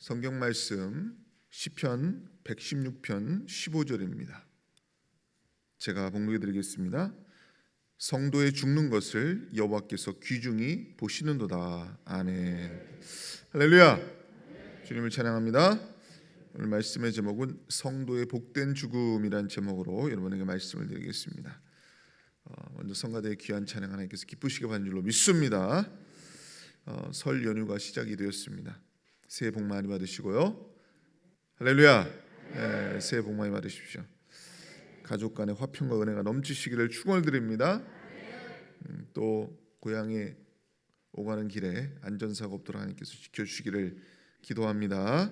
성경 말씀 시편 116편 15절입니다. 제가 봉독해 드리겠습니다. 성도의 죽는 것을 여호와께서 귀중히 보시는도다. 아멘. 할렐루야. 주님을 찬양합니다. 오늘 말씀의 제목은 성도의 복된 죽음이란 제목으로 여러분에게 말씀을 드리겠습니다. 먼저 성가대의 귀한 찬양 하나님께서 기쁘시게 받는 줄로 믿습니다. 설 연휴가 시작이 되었습니다. 새해 복 많이 받으시고요. 할렐루야. 네, 새해 복 많이 받으십시오. 가족 간의 화평과 은혜가 넘치시기를 축원드립니다. 또 고향에 오가는 길에 안전사고 없도록 하나님께서 지켜주시기를 기도합니다.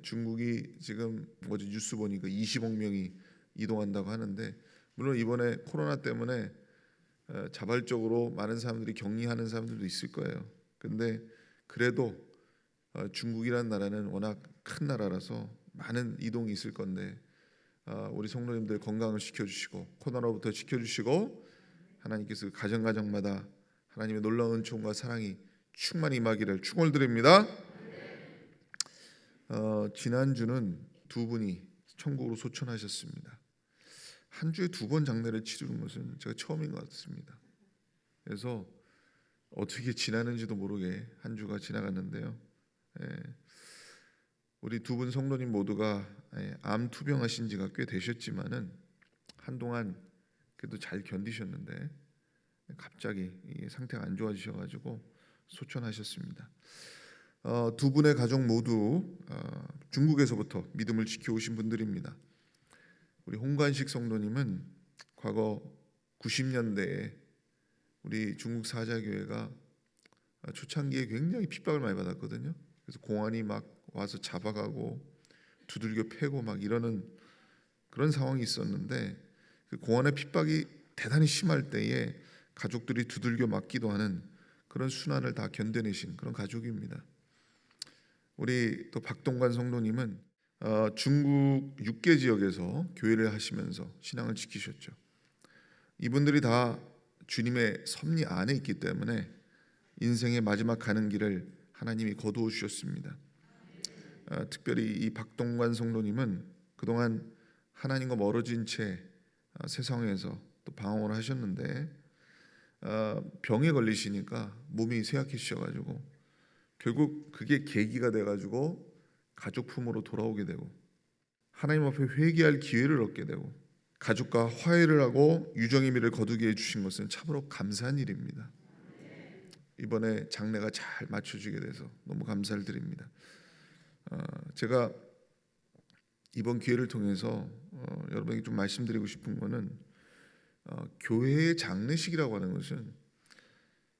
중국이 지금 어제 뉴스 보니까 20억 명이 이동한다고 하는데, 물론 이번에 코로나 때문에 자발적으로 많은 사람들이 격리하는 사람들도 있을 거예요. 근데 그래도 중국이라는 나라는 워낙 큰 나라라서 많은 이동이 있을 건데, 우리 성도님들 건강을 지켜주시고 코로나로부터 지켜주시고 하나님께서 가정마다 하나님의 놀라운 은총과 사랑이 충만히 임하기를 축원드립니다. 지난주는 두 분이 천국으로 소천하셨습니다. 한 주에 두 번 장례를 치르는 것은 제가 처음인 것 같습니다. 그래서 어떻게 지나는지도 모르게 한 주가 지나갔는데요. 우리 두 분 성도님 모두가 암 투병하신 지가 꽤 되셨지만은 한동안 그래도 잘 견디셨는데 갑자기 상태가 안 좋아지셔가지고 소천하셨습니다. 두 분의 가족 모두 중국에서부터 믿음을 지켜오신 분들입니다. 우리 홍관식 성도님은 과거 90년대에 우리 중국 사자교회가 초창기에 굉장히 핍박을 많이 받았거든요. 그래서 공안이 막 와서 잡아가고 두들겨 패고 막 이러는 그런 상황이 있었는데, 그 공안의 핍박이 대단히 심할 때에 가족들이 두들겨 맞기도 하는 그런 순환을 다 견뎌내신 그런 가족입니다. 우리 또 박동관 성도님은 중국 6개 지역에서 교회를 하시면서 신앙을 지키셨죠. 이분들이 다 주님의 섭리 안에 있기 때문에 인생의 마지막 가는 길을 하나님이 거두어 주셨습니다. 특별히 이 박동관 성도님은 그동안 하나님과 멀어진 채 세상에서 또 방황을 하셨는데, 병에 걸리시니까 몸이 쇠약해지셔가지고 결국 그게 계기가 돼가지고 가족 품으로 돌아오게 되고 하나님 앞에 회개할 기회를 얻게 되고 가족과 화해를 하고 유정의 미를 거두게 해주신 것은 참으로 감사한 일입니다. 이번에 장례가 잘 맞춰지게 돼서 너무 감사를 드립니다. 제가 이번 기회를 통해서 여러분에게 좀 말씀드리고 싶은 거는, 교회의 장례식이라고 하는 것은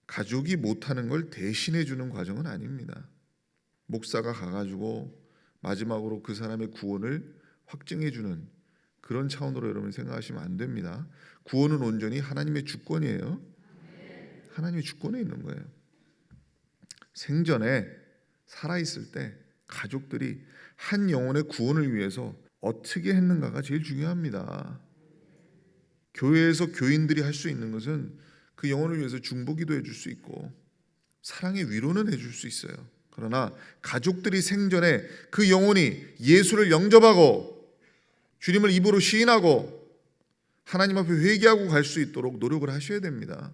가족이 못하는 걸 대신해 주는 과정은 아닙니다. 목사가 가가지고 마지막으로 그 사람의 구원을 확증해 주는 그런 차원으로 여러분 생각하시면 안 됩니다. 구원은 온전히 하나님의 주권이에요. 하나님의 주권에 있는 거예요. 생전에 살아있을 때 가족들이 한 영혼의 구원을 위해서 어떻게 했는가가 제일 중요합니다. 교회에서 교인들이 할 수 있는 것은 그 영혼을 위해서 중보기도 해줄 수 있고 사랑의 위로는 해줄 수 있어요. 그러나 가족들이 생전에 그 영혼이 예수를 영접하고 주님을 입으로 시인하고 하나님 앞에 회개하고 갈 수 있도록 노력을 하셔야 됩니다.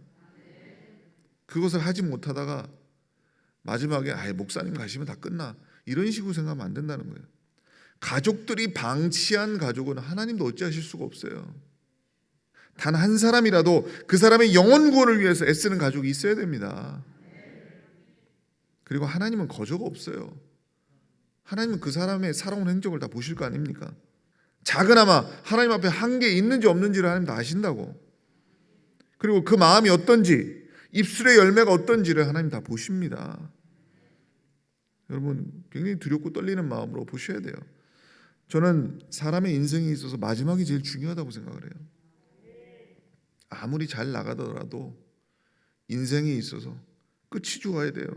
그것을 하지 못하다가 마지막에 목사님 가시면 다 끝나 이런 식으로 생각하면 안 된다는 거예요. 가족들이 방치한 가족은 하나님도 어찌하실 수가 없어요. 단 한 사람이라도 그 사람의 영혼 구원을 위해서 애쓰는 가족이 있어야 됩니다. 그리고 하나님은 거저가 없어요. 하나님은 그 사람의 살아온 행적을 다 보실 거 아닙니까? 작으나마 하나님 앞에 한계 있는지 없는지를 하나님 다 아신다고. 그리고 그 마음이 어떤지, 입술의 열매가 어떤지를 하나님 다 보십니다. 여러분 굉장히 두렵고 떨리는 마음으로 보셔야 돼요. 저는 사람의 인생에 있어서 마지막이 제일 중요하다고 생각을 해요. 아무리 잘 나가더라도 인생에 있어서 끝이 좋아야 돼요.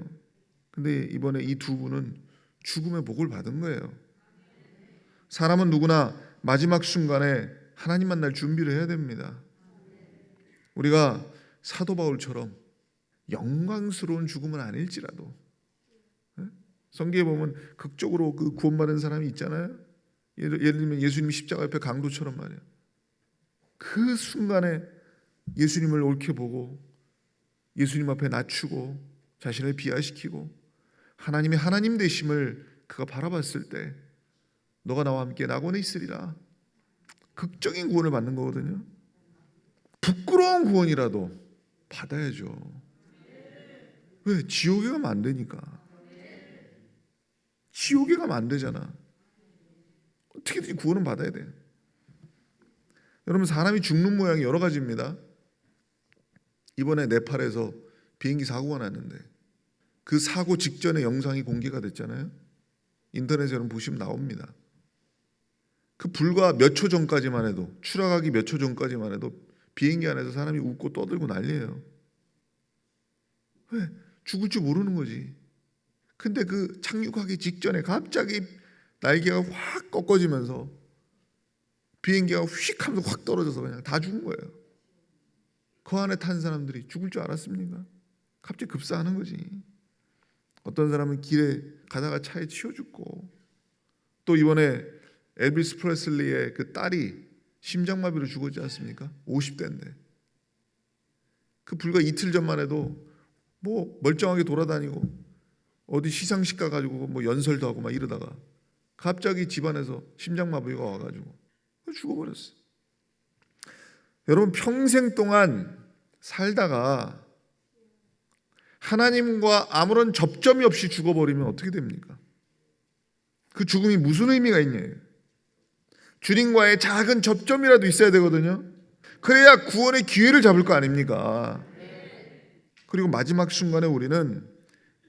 근데 이번에 이 두 분은 죽음의 복을 받은 거예요. 사람은 누구나 마지막 순간에 하나님 만날 준비를 해야 됩니다. 우리가 사도 바울처럼 영광스러운 죽음은 아닐지라도 성경에 보면 극적으로 그 구원받은 사람이 있잖아요. 예를 들면 예수님 십자가 옆에 강도처럼 말이에요. 그 순간에 예수님을 옳게 보고 예수님 앞에 낮추고 자신을 비하시키고 하나님의 하나님 되심을 그가 바라봤을 때 너가 나와 함께 낙원에 있으리라. 극적인 구원을 받는 거거든요. 부끄러운 구원이라도 받아야죠. 왜? 지옥에 가면 안 되니까. 지옥에 가면 안 되잖아. 어떻게든 구원은 받아야 돼. 여러분, 사람이 죽는 모양이 여러 가지입니다. 이번에 네팔에서 비행기 사고가 났는데 그 사고 직전에 영상이 공개가 됐잖아요. 인터넷에 여러분 보시면 나옵니다. 그 불과 몇 초 전까지만 해도, 추락하기 몇 초 전까지만 해도 비행기 안에서 사람이 웃고 떠들고 난리예요. 왜? 죽을 줄 모르는 거지. 근데 그 착륙하기 직전에 갑자기 날개가 확 꺾어지면서 비행기가 휙 하면서 확 떨어져서 그냥 다 죽은 거예요. 그 안에 탄 사람들이 죽을 줄 알았습니까? 갑자기 급사하는 거지. 어떤 사람은 길에 가다가 차에 치여 죽고, 또 이번에 엘비스 프레슬리의 그 딸이 심장마비로 죽었지 않습니까? 50대인데 그 불과 이틀 전만 해도 뭐 멀쩡하게 돌아다니고 어디 시상식 가가지고 뭐 연설도 하고 막 이러다가 갑자기 집안에서 심장마비가 와가지고 죽어버렸어. 여러분, 평생 동안 살다가 하나님과 아무런 접점이 없이 죽어버리면 어떻게 됩니까? 그 죽음이 무슨 의미가 있냐요. 주님과의 작은 접점이라도 있어야 되거든요. 그래야 구원의 기회를 잡을 거 아닙니까? 그리고 마지막 순간에 우리는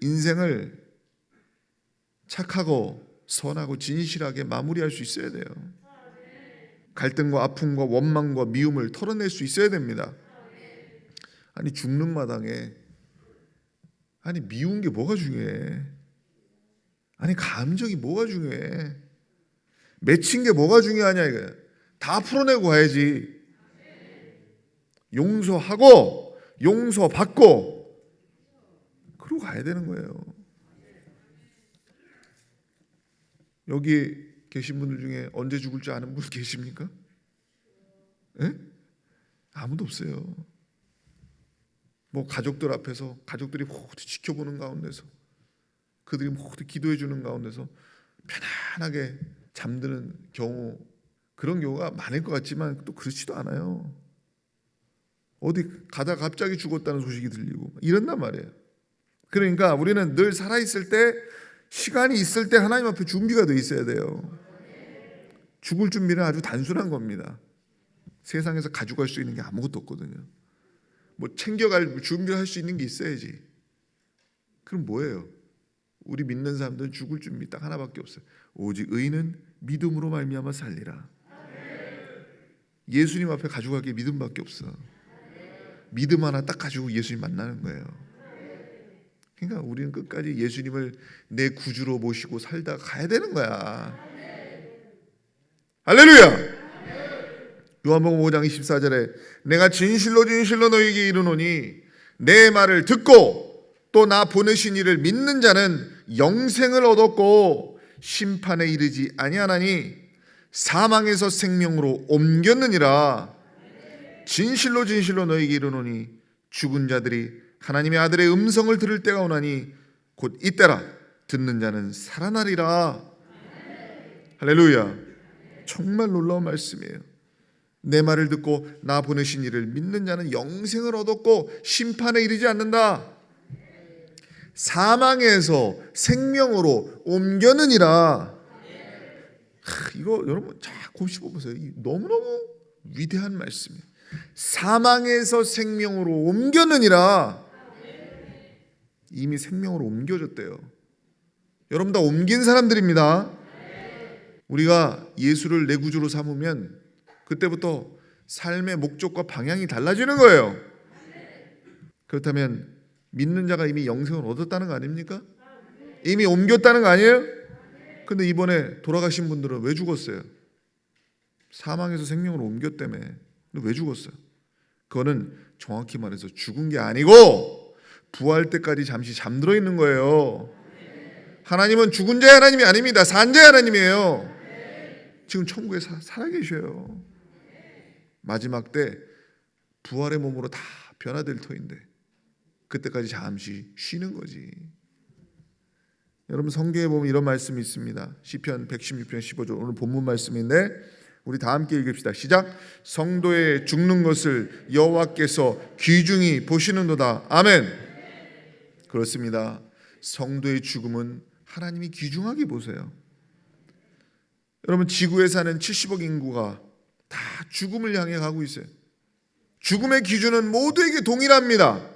인생을 착하고 선하고 진실하게 마무리할 수 있어야 돼요. 갈등과 아픔과 원망과 미움을 털어낼 수 있어야 됩니다. 아니, 죽는 마당에 아니 미운 게 뭐가 중요해? 아니 감정이 뭐가 중요해? 맺힌 게 뭐가 중요하냐 이거야. 다 풀어내고 가야지. 용서하고 용서받고 그러고 가야 되는 거예요. 여기 계신 분들 중에 언제 죽을 줄 아는 분 계십니까? 예? 아무도 없어요. 뭐 가족들 앞에서 가족들이 모두 지켜보는 가운데서 그들이 모두 기도해 주는 가운데서 편안하게 잠드는 경우, 그런 경우가 많을 것 같지만 또 그렇지도 않아요. 어디 가다 갑자기 죽었다는 소식이 들리고 이런단 말이에요. 그러니까 우리는 늘 살아있을 때, 시간이 있을 때 하나님 앞에 준비가 돼 있어야 돼요. 죽을 준비는 아주 단순한 겁니다. 세상에서 가져갈 수 있는 게 아무것도 없거든요. 뭐 챙겨갈 준비할 수 있는 게 있어야지. 그럼 뭐예요? 우리 믿는 사람들은 죽을 준비 딱 하나밖에 없어요. 오직 의인은 믿음으로 말미암아 살리라. 예수님 앞에 가져갈 게 믿음밖에 없어. 믿음 하나 딱 가지고 예수님 만나는 거예요. 그러니까 우리는 끝까지 예수님을 내 구주로 모시고 살다가 가야 되는 거야. 할렐루야. 요한복음 5장 24절에 내가 진실로 진실로 너희에게 이르노니 내 말을 듣고 또 나 보내신 이를 믿는 자는 영생을 얻었고 심판에 이르지 아니하나니 사망에서 생명으로 옮겼느니라. 진실로 진실로 너희에게 이르노니 죽은 자들이 하나님의 아들의 음성을 들을 때가 오나니 곧 이때라. 듣는 자는 살아나리라. 할렐루야. 정말 놀라운 말씀이에요. 내 말을 듣고 나 보내신 이를 믿는 자는 영생을 얻었고 심판에 이르지 않는다. 사망에서 생명으로 옮겨느니라. 이거 여러분 잘 곱씹어 보세요. 너무너무 위대한 말씀이에요. 사망에서 생명으로 옮겨느니라. 이미 생명으로 옮겨졌대요. 여러분 다 옮긴 사람들입니다. 우리가 예수를 내 구주로 삼으면 그때부터 삶의 목적과 방향이 달라지는 거예요. 그렇다면 믿는 자가 이미 영생을 얻었다는 거 아닙니까? 이미 옮겼다는 거 아니에요? 근데 이번에 돌아가신 분들은 왜 죽었어요? 사망에서 생명으로 옮겼다며. 근데 왜 죽었어요? 그거는 정확히 말해서 죽은 게 아니고 부활 때까지 잠시 잠들어 있는 거예요. 하나님은 죽은 자의 하나님이 아닙니다. 산 자의 하나님이에요. 지금 천국에 살아계셔요. 마지막 때 부활의 몸으로 다 변화될 터인데 그때까지 잠시 쉬는 거지. 여러분 성경에 보면 이런 말씀이 있습니다. 시편 116편 15절 오늘 본문 말씀인데 우리 다 함께 읽읍시다. 시작. 성도의 죽는 것을 여호와께서 귀중히 보시는도다. 아멘. 그렇습니다. 성도의 죽음은 하나님이 귀중하게 보세요. 여러분 지구에 사는 70억 인구가 다 죽음을 향해 가고 있어요. 죽음의 기준은 모두에게 동일합니다.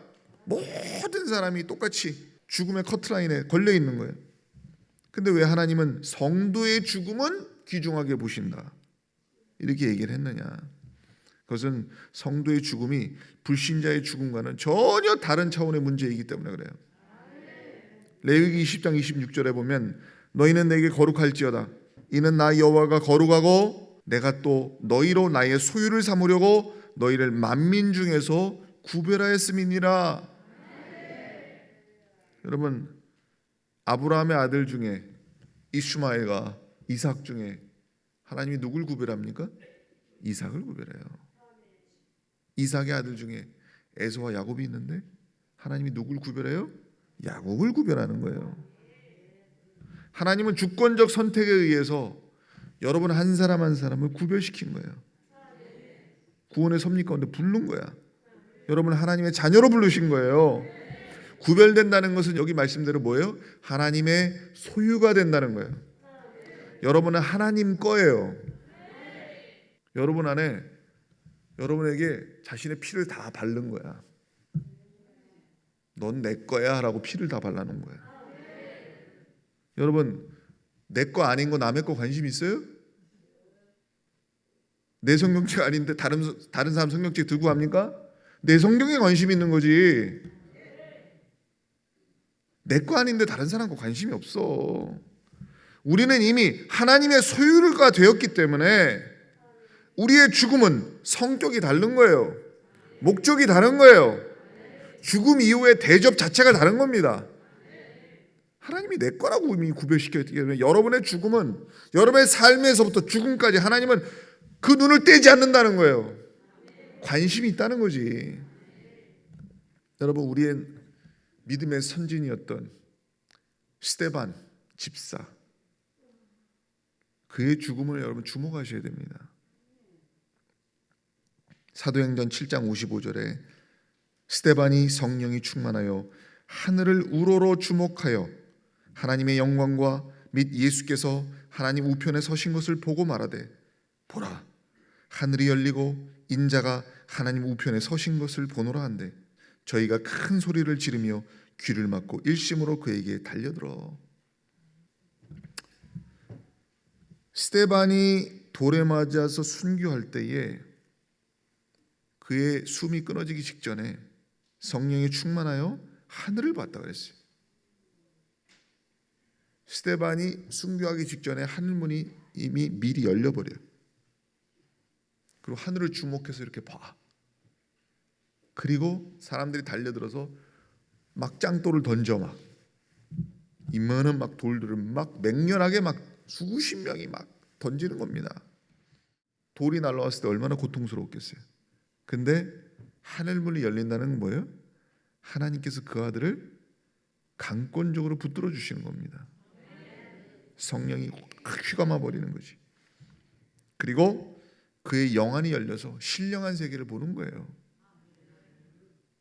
모든 사람이 똑같이 죽음의 커트라인에 걸려 있는 거예요. 근데 왜 하나님은 성도의 죽음은 귀중하게 보신다 이렇게 얘기를 했느냐? 그것은 성도의 죽음이 불신자의 죽음과는 전혀 다른 차원의 문제이기 때문에 그래요. 레위기 20장 26절에 보면 너희는 내게 거룩할지어다. 이는 나 여호와가 거룩하고 내가 또 너희로 나의 소유를 삼으려고 너희를 만민 중에서 구별하였음이니라. 여러분 아브라함의 아들 중에 이스마엘과 이삭 중에 하나님이 누굴 구별합니까? 이삭을 구별해요. 이삭의 아들 중에 에서와 야곱이 있는데 하나님이 누굴 구별해요? 야곱을 구별하는 거예요. 하나님은 주권적 선택에 의해서 여러분 한 사람 한 사람을 구별시킨 거예요. 구원의 섭리 가운데 부른 거야. 여러분 하나님의 자녀로 부르신 거예요. 구별된다는 것은 여기 말씀대로 뭐예요? 하나님의 소유가 된다는 거예요. 여러분은 하나님 거예요. 여러분 안에 여러분에게 자신의 피를 다 바른 거야. 넌 내 거야 라고 피를 다 발라놓은 거야. 여러분 내 거 아닌 거 남의 거 관심 있어요? 내 성경책 아닌데 다른 사람 성경책 들고 합니까? 내 성경에 관심 있는 거지. 내 거 아닌데 다른 사람 거 관심이 없어. 우리는 이미 하나님의 소유가 되었기 때문에 우리의 죽음은 성격이 다른 거예요. 목적이 다른 거예요. 죽음 이후의 대접 자체가 다른 겁니다. 하나님이 내 거라고 이미 구별시켰기 때문에 여러분의 죽음은 여러분의 삶에서부터 죽음까지 하나님은 그 눈을 떼지 않는다는 거예요. 관심이 있다는 거지. 여러분 우리의 믿음의 선진이었던 스데반 집사 그의 죽음을 여러분 주목하셔야 됩니다. 사도행전 7장 55절에 스데반이 성령이 충만하여 하늘을 우러러 주목하여 하나님의 영광과 및 예수께서 하나님 우편에 서신 것을 보고 말하되 보라 하늘이 열리고 인자가 하나님 우편에 서신 것을 보노라 한데 저희가 큰 소리를 지르며 귀를 막고 일심으로 그에게 달려들어. 스데반이 돌에 맞아서 순교할 때에 그의 숨이 끊어지기 직전에 성령이 충만하여 하늘을 봤다 그랬어요. 스데반이 순교하기 직전에 하늘문이 이미 미리 열려버려요. 그리고 하늘을 주목해서 이렇게 봐. 그리고 사람들이 달려들어서 막 짱돌을 던져 막 이만한 막 돌들을 막 맹렬하게 막 수십 명이 막 던지는 겁니다. 돌이 날아왔을 때 얼마나 고통스러웠겠어요. 근데 하늘문이 열린다는 건 뭐예요? 하나님께서 그 아들을 강권적으로 붙들어 주시는 겁니다. 성령이 확 휘감아 버리는 거지. 그리고 그의 영안이 열려서 신령한 세계를 보는 거예요.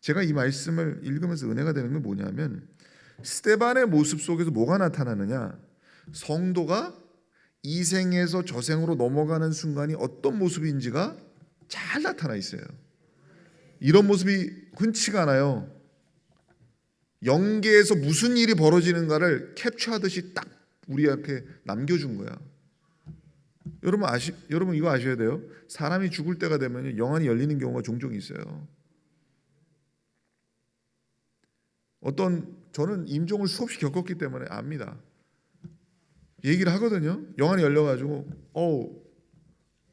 제가 이 말씀을 읽으면서 은혜가 되는 건 뭐냐면 스데반의 모습 속에서 뭐가 나타나느냐, 성도가 이 생에서 저 생으로 넘어가는 순간이 어떤 모습인지가 잘 나타나 있어요. 이런 모습이 흔치가 않아요. 영계에서 무슨 일이 벌어지는가를 캡처하듯이 딱 우리 앞에 남겨준 거야. 여러분 이거 아셔야 돼요. 사람이 죽을 때가 되면 영안이 열리는 경우가 종종 있어요. 저는 임종을 수없이 겪었기 때문에 압니다. 얘기를 하거든요. 영안이 열려가지고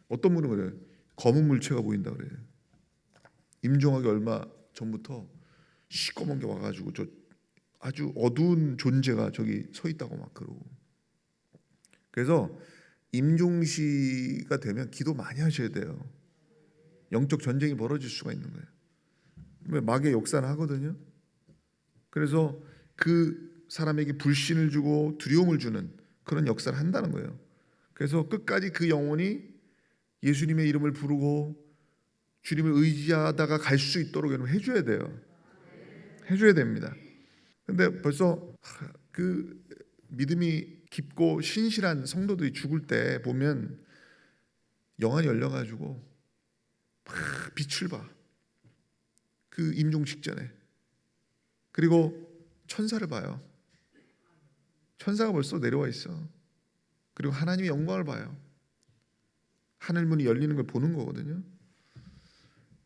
어떤 분은 그래요. 검은 물체가 보인다 그래요. 임종하기 얼마 전부터 시꺼먼 게 와가지고 저 아주 어두운 존재가 저기 서 있다고 막 그러고. 그래서 임종시가 되면 기도 많이 하셔야 돼요. 영적 전쟁이 벌어질 수가 있는 거예요. 왜 마귀의 역사는 하거든요. 그래서 그 사람에게 불신을 주고 두려움을 주는 그런 역사를 한다는 거예요. 그래서 끝까지 그 영혼이 예수님의 이름을 부르고 주님을 의지하다가 갈 수 있도록 여러분 해줘야 돼요. 해줘야 됩니다. 근데 벌써 그 믿음이 깊고 신실한 성도들이 죽을 때 보면 영안이 열려가지고 막 빛을 봐. 그 임종 직전에. 그리고 천사를 봐요. 천사가 벌써 내려와 있어. 그리고 하나님의 영광을 봐요. 하늘 문이 열리는 걸 보는 거거든요.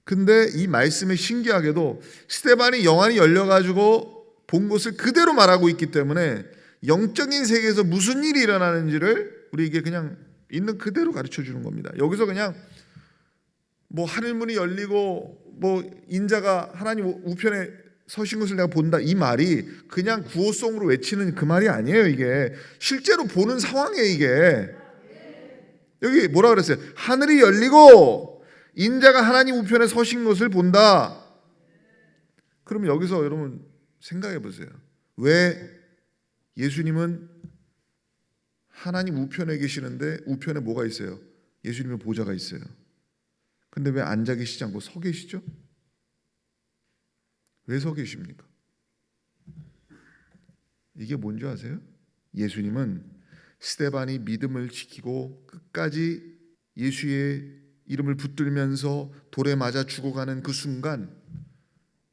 근데 이 말씀에 신기하게도 스데반이 영안이 열려가지고 본 것을 그대로 말하고 있기 때문에 영적인 세계에서 무슨 일이 일어나는지를 우리에게 그냥 있는 그대로 가르쳐 주는 겁니다. 여기서 그냥 뭐 하늘 문이 열리고 뭐 인자가 하나님 우편에 서신 것을 내가 본다 이 말이 그냥 구호송으로 외치는 그 말이 아니에요. 이게 실제로 보는 상황이에요. 이게 여기 뭐라 그랬어요? 하늘이 열리고 인자가 하나님 우편에 서신 것을 본다. 그럼 여기서 여러분 생각해 보세요. 왜 예수님은 하나님 우편에 계시는데 우편에 뭐가 있어요? 예수님의 보좌가 있어요. 근데 왜 앉아 계시지 않고 서 계시죠? 왜 서 계십니까? 이게 뭔지 아세요? 예수님은 스데반이 믿음을 지키고 끝까지 예수의 이름을 붙들면서 돌에 맞아 죽어가는 그 순간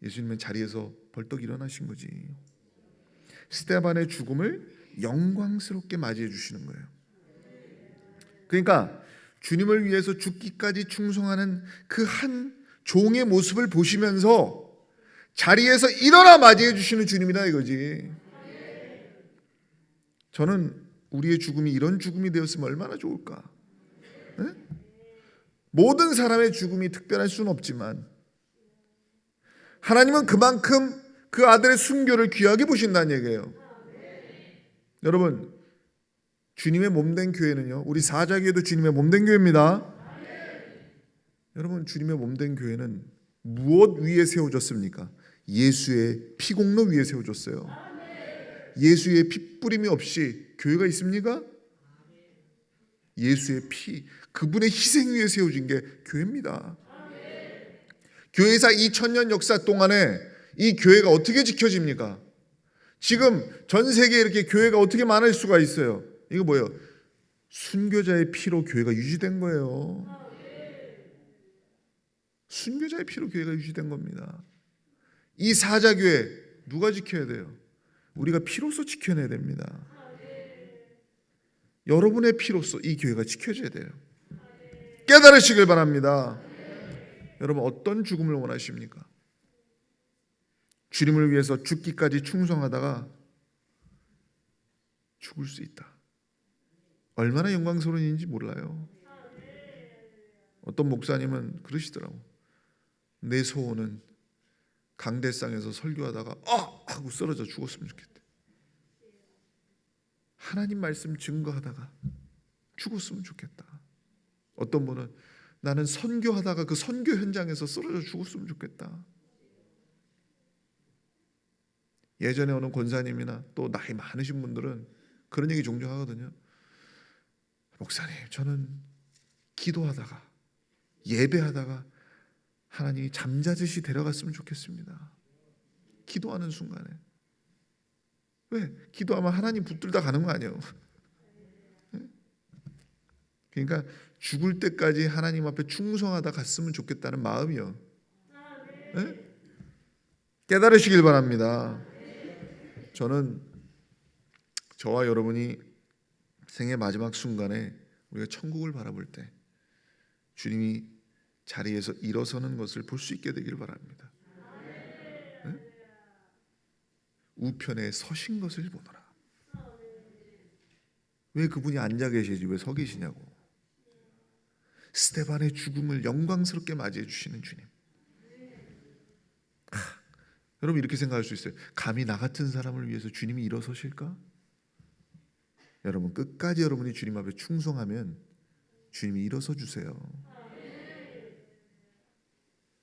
예수님은 자리에서 벌떡 일어나신 거지. 스데반의 죽음을 영광스럽게 맞이해 주시는 거예요. 그러니까 주님을 위해서 죽기까지 충성하는 그 한 종의 모습을 보시면서 자리에서 일어나 맞이해 주시는 주님이다 이거지. 저는 우리의 죽음이 이런 죽음이 되었으면 얼마나 좋을까. 네? 모든 사람의 죽음이 특별할 수는 없지만 하나님은 그만큼 그 아들의 순교를 귀하게 보신다는 얘기예요. 여러분 주님의 몸된 교회는요, 우리 사자교회도 주님의 몸된 교회입니다. 여러분 주님의 몸된 교회는 무엇 위에 세워졌습니까? 예수의 피공로 위에 세워졌어요. 예수의 핏부림이 없이 교회가 있습니까? 예수의 피, 그분의 희생 위에 세워진 게 교회입니다. 교회사 2000년 역사 동안에 이 교회가 어떻게 지켜집니까? 지금 전 세계에 이렇게 교회가 어떻게 많을 수가 있어요? 이거 뭐예요? 순교자의 피로 교회가 유지된 거예요. 순교자의 피로 교회가 유지된 겁니다. 이 사자교회 누가 지켜야 돼요? 우리가 피로서 지켜내야 됩니다. 여러분의 피로서 이 교회가 지켜져야 돼요. 깨달으시길 바랍니다. 여러분 어떤 죽음을 원하십니까? 주님을 위해서 죽기까지 충성하다가 죽을 수 있다. 얼마나 영광스러운 일인지 몰라요. 어떤 목사님은 그러시더라고. 내 소원은 강대상에서 설교하다가 하고 쓰러져 죽었으면 좋겠대. 하나님 말씀 증거하다가 죽었으면 좋겠다. 어떤 분은 나는 선교하다가 그 선교 현장에서 쓰러져 죽었으면 좋겠다. 예전에 어느 권사님이나 또 나이 많으신 분들은 그런 얘기 종종 하거든요. 목사님, 저는 기도하다가 예배하다가 하나님이 잠자듯이 데려갔으면 좋겠습니다. 기도하는 순간에. 왜? 기도하면 하나님 붙들다 가는 거 아니에요. 그러니까 죽을 때까지 하나님 앞에 충성하다 갔으면 좋겠다는 마음이요. 네? 깨달으시길 바랍니다. 저는 저와 여러분이 생의 마지막 순간에 우리가 천국을 바라볼 때 주님이 자리에서 일어서는 것을 볼 수 있게 되기를 바랍니다. 네? 우편에 서신 것을 보노라. 왜 그분이 앉아 계시지 왜 서 계시냐고. 스데반의 죽음을 영광스럽게 맞이해 주시는 주님. 여러분 이렇게 생각할 수 있어요. 감히 나 같은 사람을 위해서 주님이 일어서실까? 여러분 끝까지 여러분이 주님 앞에 충성하면 주님이 일어서 주세요.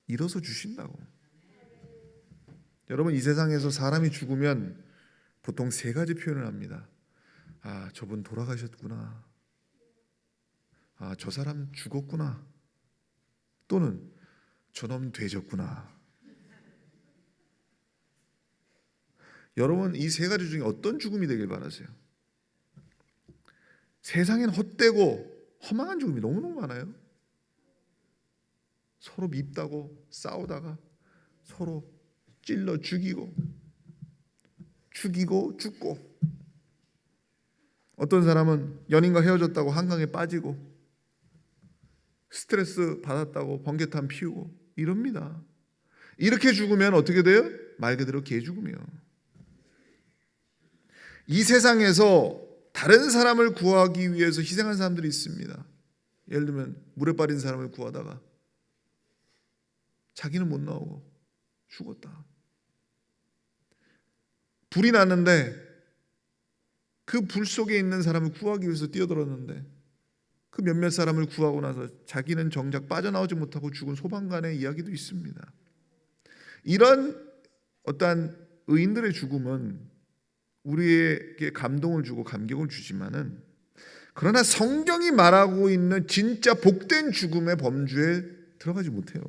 일어서 주신다고. 여러분 이 세상에서 사람이 죽으면 보통 세 가지 표현을 합니다. 아, 저분 돌아가셨구나. 아, 저 사람 죽었구나. 또는 저놈 되졌구나. 여러분 이 세 가지 중에 어떤 죽음이 되길 바라세요? 세상엔 헛되고 허망한 죽음이 너무너무 많아요. 서로 밉다고 싸우다가 서로 찔러 죽이고 죽고, 어떤 사람은 연인과 헤어졌다고 한강에 빠지고 스트레스 받았다고 번개탄 피우고 이럽니다. 이렇게 죽으면 어떻게 돼요? 말 그대로 개죽음이요. 이 세상에서 다른 사람을 구하기 위해서 희생한 사람들이 있습니다. 예를 들면 물에 빠진 사람을 구하다가 자기는 못 나오고 죽었다. 불이 났는데 그 불 속에 있는 사람을 구하기 위해서 뛰어들었는데 그 몇몇 사람을 구하고 나서 자기는 정작 빠져나오지 못하고 죽은 소방관의 이야기도 있습니다. 이런 어떠한 의인들의 죽음은 우리에게 감동을 주고 감격을 주지만은, 그러나 성경이 말하고 있는 진짜 복된 죽음의 범주에 들어가지 못해요.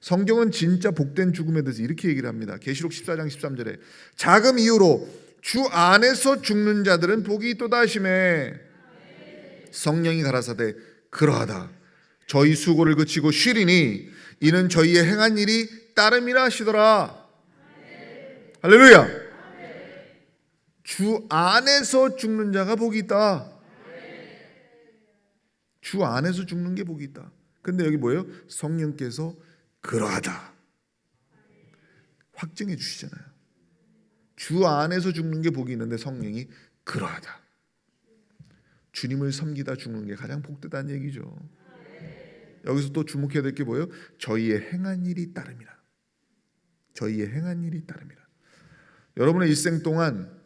성경은 진짜 복된 죽음에 대해서 이렇게 얘기를 합니다. 계시록 14장 13절에 자금 이후로 주 안에서 죽는 자들은 복이 있도다 하시매 성령이 가라사대 그러하다 저희 수고를 그치고 쉬리니 이는 저희의 행한 일이 따름이라 하시더라. 할렐루야. 주 안에서 죽는 자가 복이 있다. 주 안에서 죽는 게 복이 있다. 근데 여기 뭐예요? 성령께서 그러하다 확증해 주시잖아요. 주 안에서 죽는 게 복이 있는데 성령이 그러하다. 주님을 섬기다 죽는 게 가장 복되다는 얘기죠. 여기서 또 주목해야 될 게 뭐예요? 저희의 행한 일이 따름이라. 저희의 행한 일이 따름이라. 여러분의 일생 동안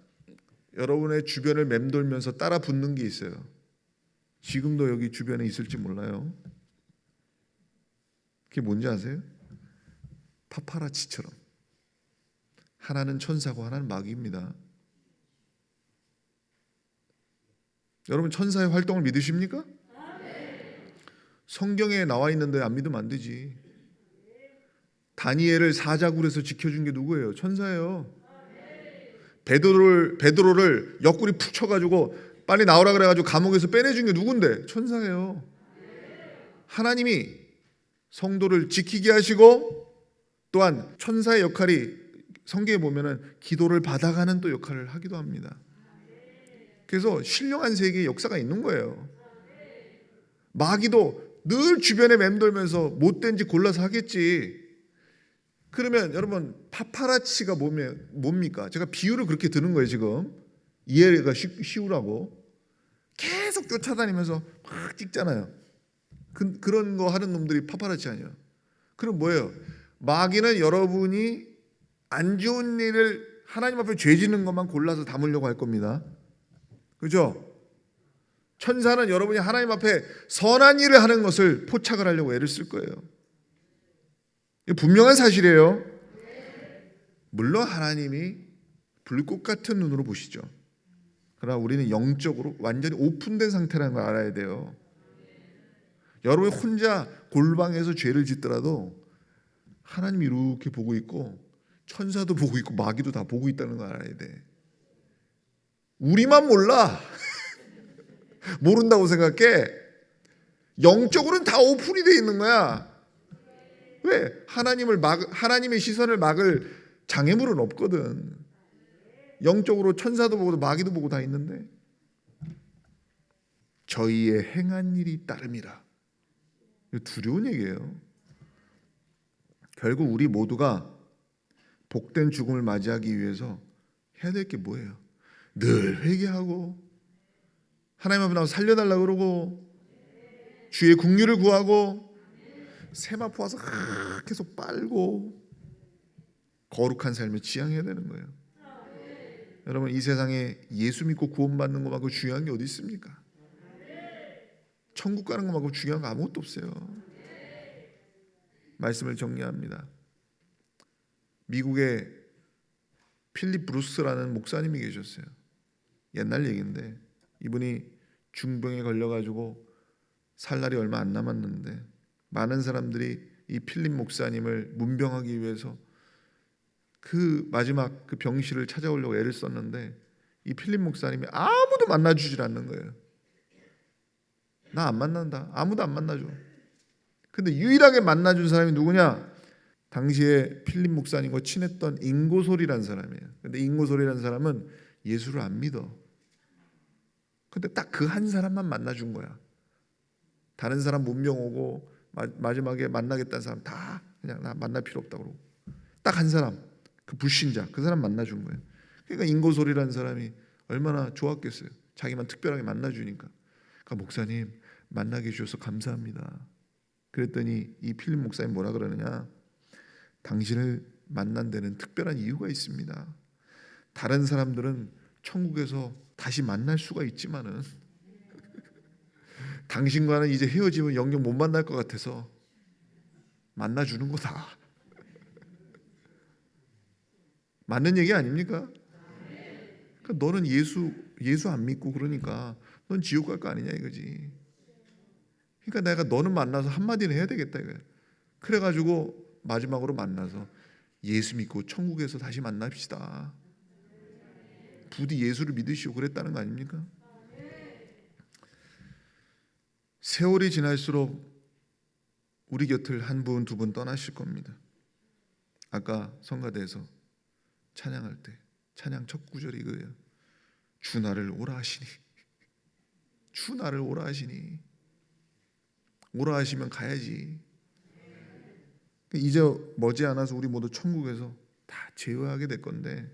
여러분의 주변을 맴돌면서 따라 붙는 게 있어요. 지금도 여기 주변에 있을지 몰라요. 그게 뭔지 아세요? 파파라치처럼. 하나는 천사고 하나는 마귀입니다. 여러분 천사의 활동을 믿으십니까? 성경에 나와 있는데 안 믿으면 안 되지. 다니엘을 사자굴에서 지켜준 게 누구예요? 천사예요. 베드로를 옆구리 푹 쳐가지고 빨리 나오라 그래가지고 감옥에서 빼내준 게 누군데? 천사예요. 하나님이 성도를 지키게 하시고 또한 천사의 역할이 성경에 보면은 기도를 받아가는 또 역할을 하기도 합니다. 그래서 신령한 세계의 역사가 있는 거예요. 마귀도 늘 주변에 맴돌면서 못된 짓 골라서 하겠지. 그러면 여러분 파파라치가 뭡니까? 제가 비유를 그렇게 드는 거예요. 지금 이해가 쉬우라고. 계속 쫓아다니면서 막 찍잖아요. 그런 거 하는 놈들이 파파라치 아니에요. 그럼 뭐예요? 마귀는 여러분이 안 좋은 일을 하나님 앞에 죄 짓는 것만 골라서 담으려고 할 겁니다. 그죠? 천사는 여러분이 하나님 앞에 선한 일을 하는 것을 포착을 하려고 애를 쓸 거예요. 이게 분명한 사실이에요. 물론 하나님이 불꽃 같은 눈으로 보시죠. 그러나 우리는 영적으로 완전히 오픈된 상태라는 걸 알아야 돼요. 여러분이 혼자 골방에서 죄를 짓더라도 하나님이 이렇게 보고 있고 천사도 보고 있고 마귀도 다 보고 있다는 걸 알아야 돼. 우리만 몰라. 모른다고 생각해. 영적으로는 다 오픈이 돼 있는 거야. 왜? 하나님의 시선을 막을 장애물은 없거든. 영적으로 천사도 보고 마귀도 보고 다 있는데 저희의 행한 일이 따름이라. 두려운 얘기예요. 결국 우리 모두가 복된 죽음을 맞이하기 위해서 해야 될 게 뭐예요? 늘 회개하고 하나님 앞에 나와서 살려달라고 그러고 주의 긍휼을 구하고 세마포 와서 계속 빨고 거룩한 삶을 지향해야 되는 거예요. 여러분, 이 세상에 예수 믿고 구원받는 것만큼 중요한 게 어디 있습니까? 천국 가는 것만큼 중요한 거 아무것도 없어요. 말씀을 정리합니다. 미국에 필립 브루스라는 목사님이 계셨어요. 옛날 얘기인데 이분이 중병에 걸려가지고 살 날이 얼마 안 남았는데 많은 사람들이 이 필립 목사님을 문병하기 위해서 그 마지막 그 병실을 찾아오려고 애를 썼는데 이 필립 목사님이 아무도 만나주질 않는 거예요. 나 안 만난다. 아무도 안 만나줘. 근데 유일하게 만나준 사람이 누구냐? 당시에 필립 목사님과 친했던 인고솔이라는 사람이에요. 근데 인고솔이라는 사람은 예수를 안 믿어. 근데 딱 그 한 사람만 만나준 거야. 다른 사람 문병 오고 마지막에 만나겠다는 사람 다 그냥 나 만날 필요 없다고 그러고 딱 한 사람, 그 불신자, 그 사람 만나준 거예요. 그러니까 인고솔이라는 사람이 얼마나 좋았겠어요. 자기만 특별하게 만나주니까. 그러니까 목사님 만나게 해주셔서 감사합니다. 그랬더니 이 필립 목사님 뭐라 그러느냐? 당신을 만난 데는 특별한 이유가 있습니다. 다른 사람들은 천국에서 다시 만날 수가 있지만은 당신과는 이제 헤어지면 영영 못 만날 것 같아서 만나주는 거다. 맞는 얘기 아닙니까? 그러니까 너는 예수 안 믿고 그러니까 넌 지옥 갈 거 아니냐 이거지. 그러니까 내가 너는 만나서 한마디는 해야 되겠다 이거야. 그래가지고 마지막으로 만나서 예수 믿고 천국에서 다시 만납시다. 부디 예수를 믿으시오 그랬다는 거 아닙니까? 세월이 지날수록 우리 곁을 한 분, 두 분 떠나실 겁니다. 아까 성가대에서 찬양할 때 찬양 첫 구절이 이거예요. 주 나를 오라 하시니, 주 나를 오라 하시니. 오라 하시면 가야지. 이제 머지않아서 우리 모두 천국에서 다 제외하게 될 건데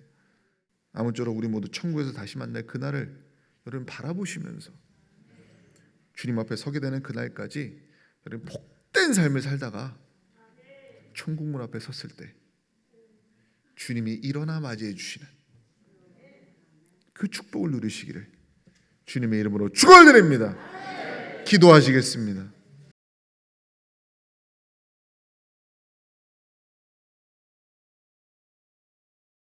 아무쪼록 우리 모두 천국에서 다시 만날 그날을 여러분 바라보시면서 주님 앞에 서게 되는 그날까지 여러분 복된 삶을 살다가 천국문 앞에 섰을 때 주님이 일어나 맞이해 주시는 그 축복을 누리시기를 주님의 이름으로 축원드립니다. 기도하시겠습니다.